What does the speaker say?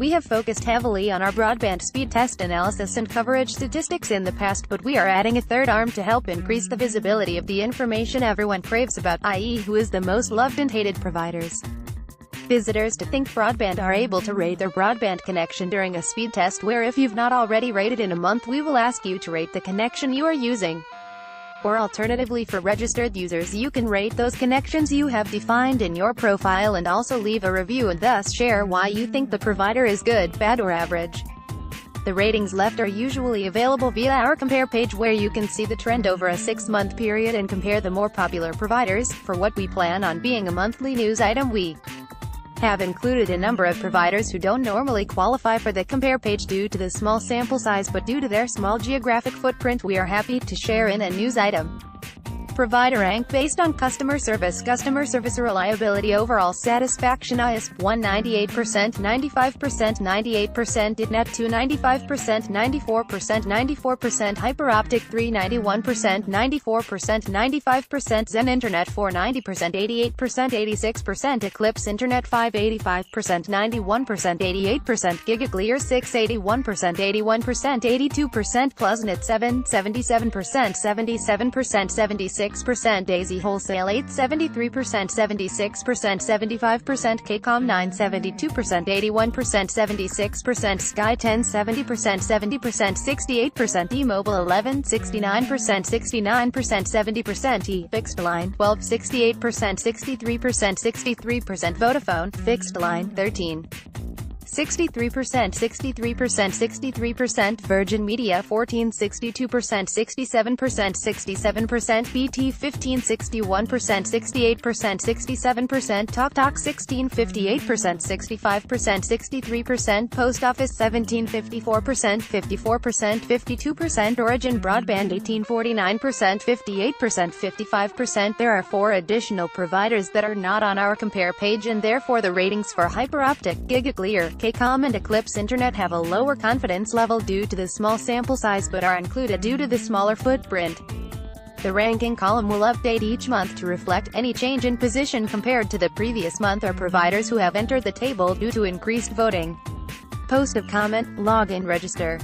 We have focused heavily on our broadband speed test analysis and coverage statistics in the past, but we are adding a third arm to help increase the visibility of the information everyone craves about, i.e. who is the most loved and hated providers. Visitors to Think Broadband are able to rate their broadband connection during a speed test where, if you've not already rated in a month, we will ask you to rate the connection you are using. Or alternatively, for registered users, you can rate those connections you have defined in your profile and also leave a review and thus share why you think the provider is good, bad or average. The ratings left are usually available via our compare page, where you can see the trend over a 6-month period and compare the more popular providers. For what we plan on being a monthly news item, we have included a number of providers who don't normally qualify for the compare page due to the small sample size, but due to their small geographic footprint we are happy to share in a news item. Provider rank based on customer service reliability, overall satisfaction: AAISP 198%, 95%, 98%, IDNet 2 95%, 94%, 94%, Hyperoptic 3 91%, 94%, 95%, Zen Internet 4 90%, 88%, 86%, Eclipse Internet 5 85%, 91%, 88%, Gigaclear 6 81%, 81%, 82%, Plusnet 7 77%, 77%, 76%, Daisy Wholesale 8 73%, 76%, 75%, KCOM 9 72%, 81%, 76%, Sky 10 70%, 70%, 68%, E-Mobile 11 69%, 69%, 70%, E-Fixed Line 12 68%, 63%, 63%, Vodafone Fixed Line 13 63%, 63%, 63%, Virgin Media 14 62%, 67%, 67%, BT 15 61%, 68%, 67%, TalkTalk 16 58%, 65%, 63%, Post Office 17 54%, 54%, 52%, Origin Broadband 18 49%, 58%, 55%. There are 4 additional providers that are not on our compare page, and therefore the ratings for Hyperoptic, Gigaclear, KCOM and Eclipse Internet have a lower confidence level due to the small sample size, but are included due to the smaller footprint. The ranking column will update each month to reflect any change in position compared to the previous month or providers who have entered the table due to increased voting. Post a comment, log in, register.